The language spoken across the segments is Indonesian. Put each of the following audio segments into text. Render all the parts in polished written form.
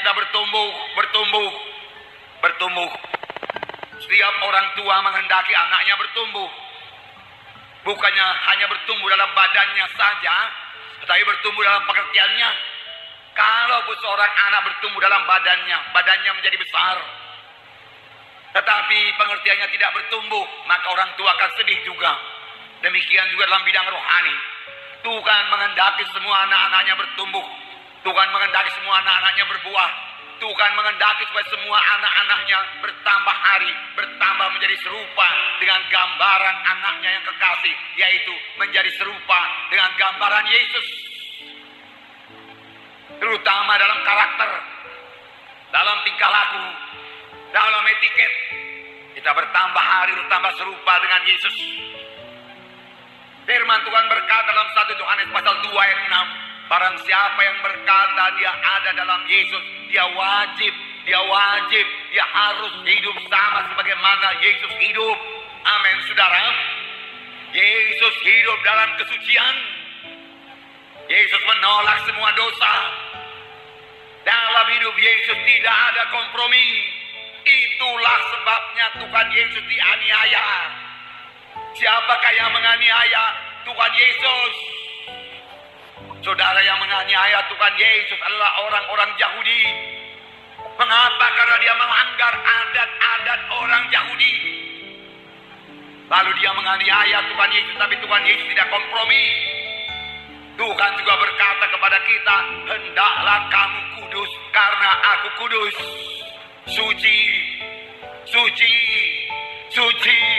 kita bertumbuh. Setiap orang tua menghendaki anaknya bertumbuh. Bukannya hanya bertumbuh dalam badannya saja, tetapi bertumbuh dalam pengertiannya. Kalau seorang anak bertumbuh dalam badannya menjadi besar, tetapi pengertiannya tidak bertumbuh, maka orang tua akan sedih juga. Demikian juga dalam bidang rohani. Tuhan menghendaki semua anak-anaknya bertumbuh. Tuhan menghendaki semua anak-anaknya berbuah. Tuhan menghendaki supaya semua anak-anaknya bertambah hari, bertambah menjadi serupa dengan gambaran anaknya yang kekasih, yaitu menjadi serupa dengan gambaran Yesus. Terutama dalam karakter, dalam tingkah laku, dalam etiket, kita bertambah hari, bertambah serupa dengan Yesus. Firman Tuhan berkata dalam 1 Yohanes pasal 2 ayat 6, barang siapa yang berkata dia ada dalam Yesus, dia harus hidup sama sebagaimana Yesus hidup. Amin, saudara. Yesus hidup dalam kesucian. Yesus menolak semua dosa. Dalam hidup Yesus tidak ada kompromi. Itulah sebabnya Tuhan Yesus dianiaya. Siapakah yang menganiaya? Tuhan Yesus. Saudara, yang menganiaya Tuhan Yesus adalah orang-orang Yahudi. Mengapa? Karena dia melanggar adat-adat orang Yahudi. Lalu dia menganiaya Tuhan Yesus, tapi Tuhan Yesus tidak kompromi. Tuhan juga berkata kepada kita, hendaklah kamu kudus karena aku kudus. Suci.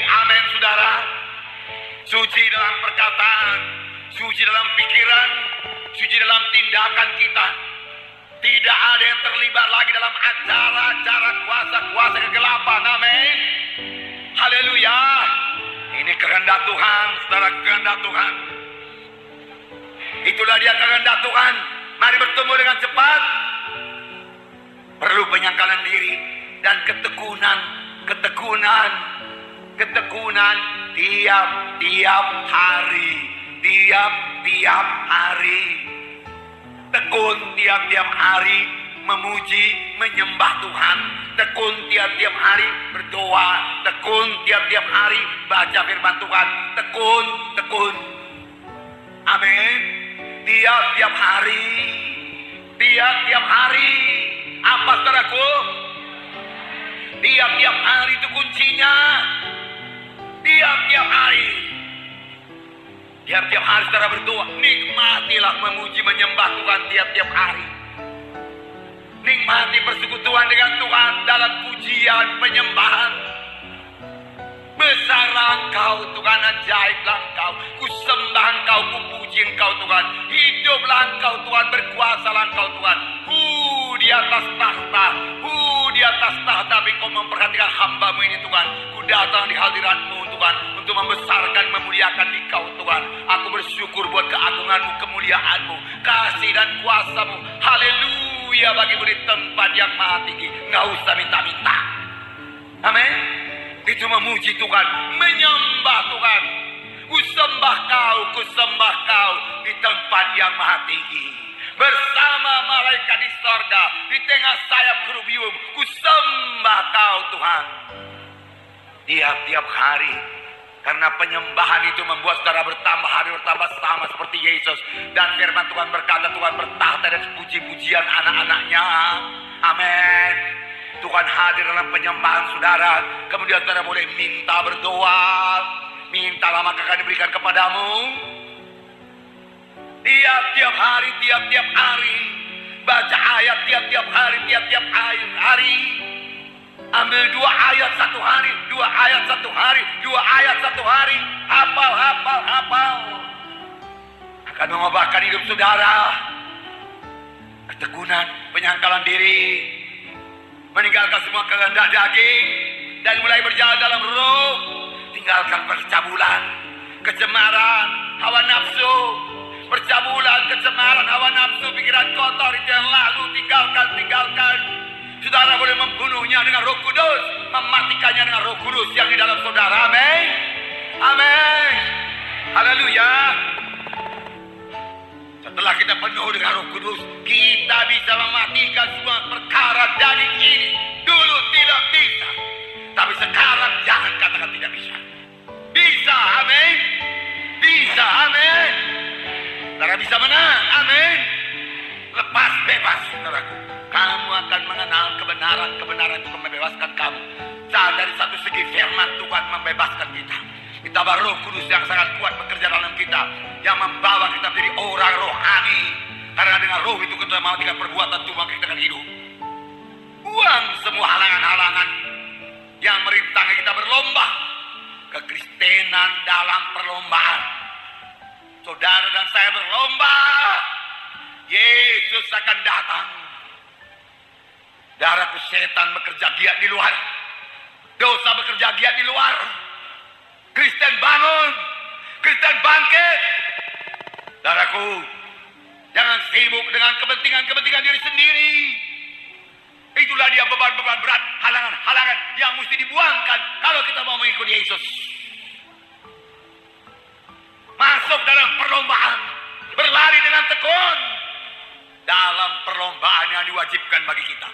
Amin, saudara. Suci dalam perkataan, suci dalam pikiran, suci dalam tindakan kita. Tidak ada yang terlibat lagi dalam acara-acara kuasa-kuasa kegelapan. Amin. Haleluya. Ini kehendak Tuhan, saudara, kehendak Tuhan. Itulah dia kehendak Tuhan. Mari bertemu dengan cepat. Perlu penyangkalan diri dan ketekunan tiap-tiap hari. Tekun tiap-tiap hari memuji, menyembah Tuhan. Tekun tiap-tiap hari berdoa. Tekun tiap-tiap hari baca firman Tuhan. Tekun. Amin. Tiap-tiap hari. Apa, saudaraku? Tiap-tiap hari itu kuncinya. Tiap-tiap hari saudara berdoa. Nikmatilah memuji, menyembah Tuhan tiap-tiap hari. Nikmati persekutuan dengan Tuhan dalam pujian, penyembahan. Besarlah Engkau Tuhan, ajaiblah Engkau. Ku sembah Engkau, ku puji Engkau Tuhan. Hiduplah Engkau Tuhan, berkuasalah Engkau Tuhan. Di atas tahta, tapi Engkau memperhatikan hamba-Mu ini Tuhan. Ku datang di hadirat-Mu Tuhan, untuk membesarkan, memuliakan Engkau Tuhan. Aku bersyukur buat keagungan-Mu, kemuliaan-Mu, kasih dan kuasa-Mu. Haleluya, bagi-Mu di tempat yang maha tinggi. Nggak usah minta-minta. Amin. Itu memuji Tuhan, menyembah Tuhan. Ku sembah Kau di tempat yang maha tinggi. Bersama malaikat di sorga, di tengah sayap kerubium, ku sembah Kau Tuhan. Tiap-tiap hari. Karena penyembahan itu membuat saudara bertambah hari, bertambah sama seperti Yesus. Dan firman Tuhan berkata, Tuhan bertahta dan puji-pujian anak-anaknya. Amin. Tuhan hadir dalam penyembahan saudara. Kemudian saudara boleh minta, berdoa. Mintalah maka akan diberikan kepadamu. Tiap-tiap hari. Baca ayat tiap-tiap hari. Ambil 2 ayat 1 hari. 2 ayat 1 hari. 2 ayat 1 hari. Hafal. Akan mengubahkan hidup saudara. Ketekunan, penyangkalan diri. Meninggalkan semua kehendak daging dan mulai berjalan dalam roh. Tinggalkan percabulan, kecemaran, hawa nafsu. Percabulan, kecemaran, hawa nafsu, pikiran kotor itu yang lalu tinggalkan. Saudara boleh membunuhnya dengan Roh Kudus, mematikannya dengan Roh Kudus yang di dalam saudara. Amin. Haleluya. Setelah kita penuh dengan Roh Kudus, kita bisa mematikan semua perkara daging ini. Dulu tidak bisa, tapi sekarang jangan katakan tidak bisa. Bisa, amin. Bisa, amin. Saudara bisa menang, amin. Lepas bebas, saudaraku. Kamu akan mengenal kebenaran itu membebaskan kamu. Dari satu segi firman Tuhan membebaskan kita. Kita Roh Kudus yang sangat kuat bekerja dalam kita, yang membawa kita menjadi orang rohani. Karena dengan roh itu kita mematikan perbuatan Tuhan, kita akan hidup. Buang semua halangan-halangan yang merintangi kita berlomba. Kekristenan dalam perlombaan. Saudara dan saya berlomba. Yesus akan datang. Darahku, setan bekerja giat di luar. Dosa bekerja giat di luar. Kristen bangun. Kristen bangkit. Darahku, jangan sibuk dengan kepentingan diri sendiri. Itulah dia beban-beban berat, halangan-halangan yang mesti dibuangkan kalau kita mau mengikuti Yesus. Masuk dalam perlombaan, berlari dengan tekun dalam perlombaan yang diwajibkan bagi kita.